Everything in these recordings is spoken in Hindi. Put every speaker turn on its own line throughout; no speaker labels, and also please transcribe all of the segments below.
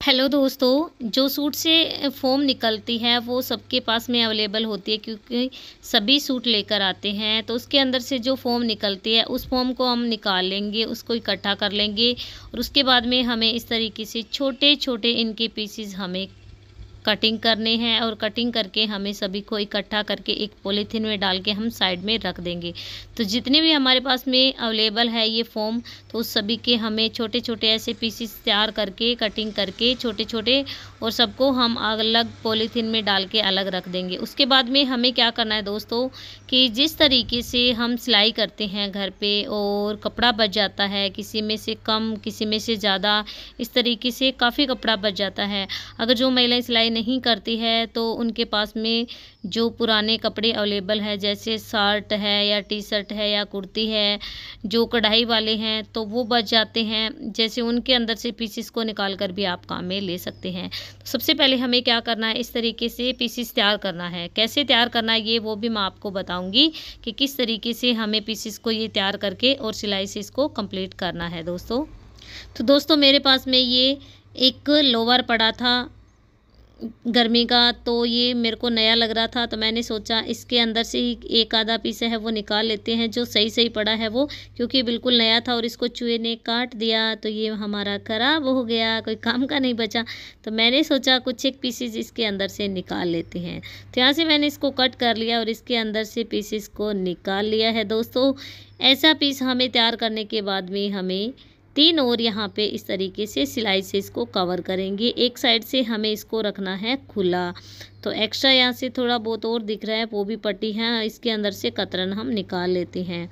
हेलो दोस्तों, जो सूट से फ़ोम निकलती है वो सबके पास में अवेलेबल होती है क्योंकि सभी सूट लेकर आते हैं। तो उसके अंदर से जो फ़ोम निकलती है उस फ़ोम को हम निकाल लेंगे, उसको इकट्ठा कर लेंगे और उसके बाद में हमें इस तरीके से छोटे-छोटे इनके पीसेस हमें कटिंग करने हैं और कटिंग करके हमें सभी को इकट्ठा करके एक पॉलीथीन में डाल के हम साइड में रख देंगे। तो जितने भी हमारे पास में अवेलेबल है ये फ़ोम, तो उस सभी के हमें छोटे-छोटे ऐसे पीसेस तैयार करके कटिंग करके छोटे-छोटे और सबको हम अलग पॉलीथीन में डाल के अलग रख देंगे। उसके बाद में हमें क्या करना है दोस्तों कि जिस तरीके से हम सिलाई करते हैं घर पे और कपड़ा बच जाता है, किसी में से कम किसी में से ज़्यादा, इस तरीके से काफ़ी कपड़ा बच जाता है। अगर जो महिलाएं सिलाई नहीं करती है तो उनके पास में जो पुराने कपड़े अवेलेबल है जैसे शर्ट है या टी शर्ट है या कुर्ती है, जो कढ़ाई वाले हैं तो वो बच जाते हैं। जैसे उनके अंदर से पीसेस को निकाल कर भी आप काम में ले सकते हैं। तो सबसे पहले हमें क्या करना है, इस तरीके से पीसेस तैयार करना है। कैसे तैयार करना है ये वो भी मैं आपको बताऊंगी कि किस तरीके से हमें पीसेस को ये तैयार करके और सिलाई से इसको कंप्लीट करना है दोस्तों। तो दोस्तों मेरे पास में ये एक लोवर पड़ा था गर्मी का, तो ये मेरे को नया लग रहा था तो मैंने सोचा इसके अंदर से ही एक आधा पीस है वो निकाल लेते हैं जो सही सही पड़ा है वो, क्योंकि बिल्कुल नया था और इसको चूहे ने काट दिया तो ये हमारा ख़राब हो गया, कोई काम का नहीं बचा। तो मैंने सोचा कुछ एक पीसेस इसके अंदर से निकाल लेते हैं। तो यहाँ से मैंने इसको कट कर लिया और इसके अंदर से पीसेस को निकाल लिया है दोस्तों। ऐसा पीस हमें तैयार करने के बाद में हमें 3 और यहाँ पे इस तरीके से सिलाई से इसको कवर करेंगे। एक साइड से हमें इसको रखना है खुला, तो एक्स्ट्रा यहाँ से थोड़ा बहुत और दिख रहा है वो भी पट्टी है, इसके अंदर से कतरन हम निकाल लेते हैं।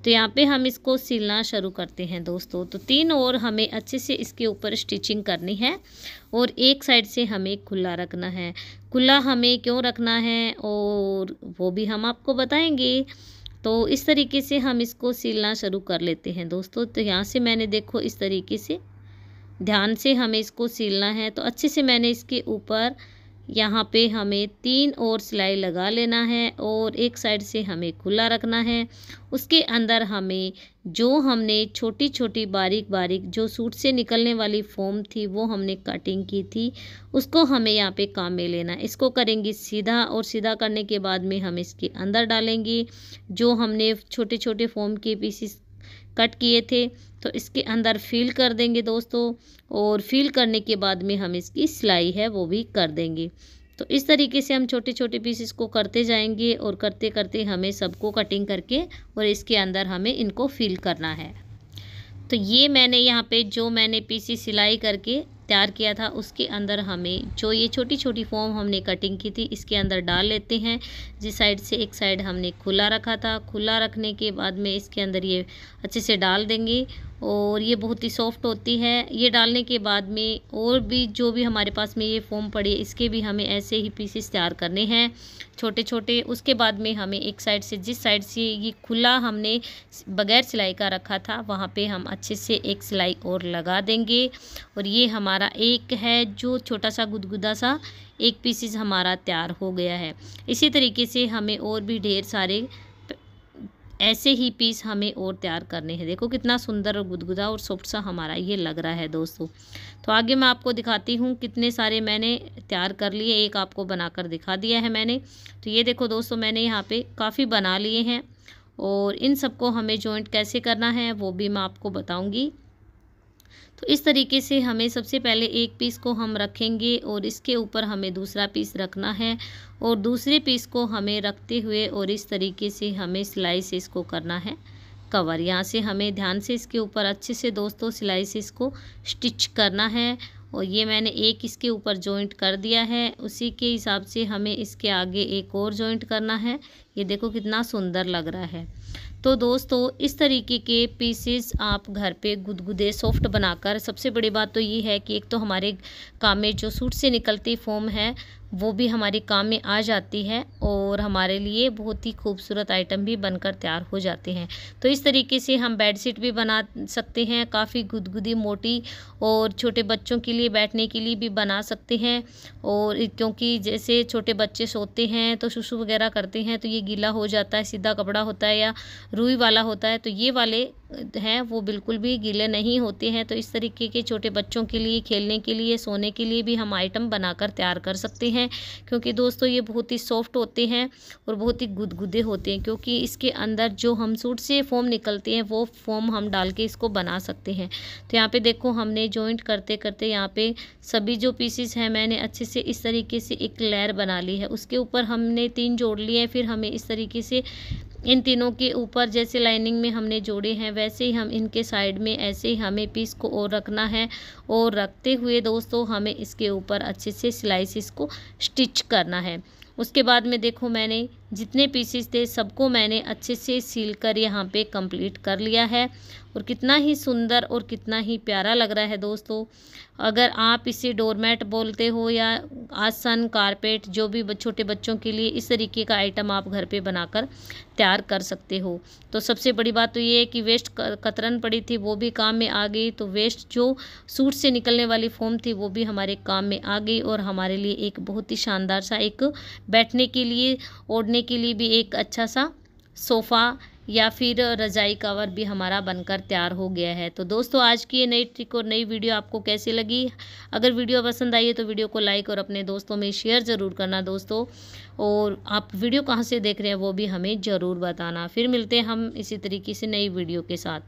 तो यहाँ पे हम इसको सिलना शुरू करते हैं दोस्तों। तो 3 और हमें अच्छे से इसके ऊपर स्टिचिंग करनी है और एक साइड से हमें खुला रखना है। खुला हमें क्यों रखना है और वो भी हम आपको बताएंगे। तो इस तरीके से हम इसको सिलना शुरू कर लेते हैं दोस्तों। तो यहाँ से मैंने देखो इस तरीके से ध्यान से हमें इसको सिलना है। तो अच्छे से मैंने इसके ऊपर यहाँ पे हमें 3 और सिलाई लगा लेना है और एक साइड से हमें खुला रखना है। उसके अंदर हमें जो हमने छोटी छोटी बारीक बारीक जो सूट से निकलने वाली फ़ोम थी वो हमने कटिंग की थी, उसको हमें यहाँ पे काम में लेना है। इसको करेंगे सीधा और सीधा करने के बाद में हम इसके अंदर डालेंगे जो हमने छोटे छोटे फ़ोम के पीसेस कट किए थे, तो इसके अंदर फिल कर देंगे दोस्तों और फिल करने के बाद में हम इसकी सिलाई है वो भी कर देंगे। तो इस तरीके से हम छोटे छोटे पीसेस को करते जाएंगे और करते करते हमें सबको कटिंग करके और इसके अंदर हमें इनको फिल करना है। तो ये मैंने यहाँ पे जो मैंने पीसी सिलाई करके तैयार किया था उसके अंदर हमें जो ये छोटी छोटी फ़ोम हमने कटिंग की थी इसके अंदर डाल लेते हैं। जिस साइड से एक साइड हमने खुला रखा था, खुला रखने के बाद में इसके अंदर ये अच्छे से डाल देंगे और ये बहुत ही सॉफ्ट होती है। ये डालने के बाद में और भी जो भी हमारे पास में ये फ़ोम पड़ी है इसके भी हमें ऐसे ही पीसेस तैयार करने हैं छोटे छोटे। उसके बाद में हमें एक साइड से जिस साइड से ये खुला हमने बगैर सिलाई का रखा था वहाँ पे हम अच्छे से एक सिलाई और लगा देंगे और ये हमारा एक है जो छोटा सा गुदगुदा सा एक पीसेस हमारा तैयार हो गया है। इसी तरीके से हमें और भी ढेर सारे ऐसे ही पीस हमें और तैयार करने हैं। देखो कितना सुंदर और गुदगुदा और सॉफ्ट सा हमारा ये लग रहा है दोस्तों। तो आगे मैं आपको दिखाती हूँ कितने सारे मैंने तैयार कर लिए, एक आपको बनाकर दिखा दिया है मैंने। तो ये देखो दोस्तों मैंने यहाँ पे काफ़ी बना लिए हैं और इन सबको हमें जॉइंट कैसे करना है वो भी मैं आपको बताऊँगी। तो इस तरीके से हमें सबसे पहले एक पीस को हम रखेंगे और इसके ऊपर हमें दूसरा पीस रखना है और दूसरे पीस को हमें रखते हुए और इस तरीके से हमें सिलाई से इसको करना है कवर। यहाँ से हमें ध्यान से इसके ऊपर अच्छे से दोस्तों सिलाई से इसको स्टिच करना है और ये मैंने एक इसके ऊपर जॉइंट कर दिया है। उसी के हिसाब से हमें इसके आगे एक और जॉइंट करना है। ये देखो कितना सुंदर लग रहा है। तो दोस्तों इस तरीके के पीसेस आप घर पे गुदगुदे सॉफ्ट बनाकर, सबसे बड़ी बात तो ये है कि एक तो हमारे काम में जो सूट से निकलती फ़ोम है वो भी हमारे काम में आ जाती है और हमारे लिए बहुत ही खूबसूरत आइटम भी बनकर तैयार हो जाते हैं। तो इस तरीके से हम बेडशीट भी बना सकते हैं, काफ़ी गुदगुदी मोटी, और छोटे बच्चों के लिए बैठने के लिए भी बना सकते हैं। और क्योंकि जैसे छोटे बच्चे सोते हैं तो सुसु वगैरह करते हैं तो ये गीला हो जाता है, सीधा कपड़ा होता है या रुई वाला होता है, तो ये वाले हैं वो बिल्कुल भी गीले नहीं होते हैं। तो इस तरीके के छोटे बच्चों के लिए खेलने के लिए, सोने के लिए भी हम आइटम बनाकर तैयार कर सकते हैं, क्योंकि दोस्तों ये बहुत ही सॉफ्ट होते हैं और बहुत ही गुदगुदे होते हैं, क्योंकि इसके अंदर जो हम सूट से फोम निकलती है वो फोम हम डाल के इसको बना सकते हैं। तो यहाँ पे देखो हमने जॉइंट करते करते यहाँ पे सभी जो पीसेस हैं मैंने अच्छे से इस तरीके से एक लेयर बना ली है। उसके ऊपर हमने 3 जोड़ लिए हैं। फिर हमें इस तरीके से इन तीनों के ऊपर जैसे लाइनिंग में हमने जोड़े हैं वैसे ही हम इनके साइड में ऐसे ही हमें पीस को और रखना है, और रखते हुए दोस्तों हमें इसके ऊपर अच्छे से स्लाइसिस को स्टिच करना है। उसके बाद में देखो मैंने जितने पीसेस थे सबको मैंने अच्छे से सील कर यहाँ पे कंप्लीट कर लिया है, और कितना ही सुंदर और कितना ही प्यारा लग रहा है दोस्तों। अगर आप इसे डोरमैट बोलते हो या आसन, कारपेट, जो भी छोटे बच्चों के लिए इस तरीके का आइटम आप घर पे बनाकर तैयार कर सकते हो। तो सबसे बड़ी बात तो ये है कि वेस्ट कतरन पड़ी थी वो भी काम में आ गई, तो वेस्ट जो सूट से निकलने वाली फोम थी वो भी हमारे काम में आ गई, और हमारे लिए एक बहुत ही शानदार सा एक बैठने के लिए, ओढ़ने के लिए भी एक अच्छा सा सोफ़ा या फिर रज़ाई कवर भी हमारा बनकर तैयार हो गया है। तो दोस्तों आज की ये नई ट्रिक और नई वीडियो आपको कैसी लगी? अगर वीडियो पसंद आई है तो वीडियो को लाइक और अपने दोस्तों में शेयर ज़रूर करना दोस्तों, और आप वीडियो कहाँ से देख रहे हैं वो भी हमें ज़रूर बताना। फिर मिलते हैं हम इसी तरीके से नई वीडियो के साथ।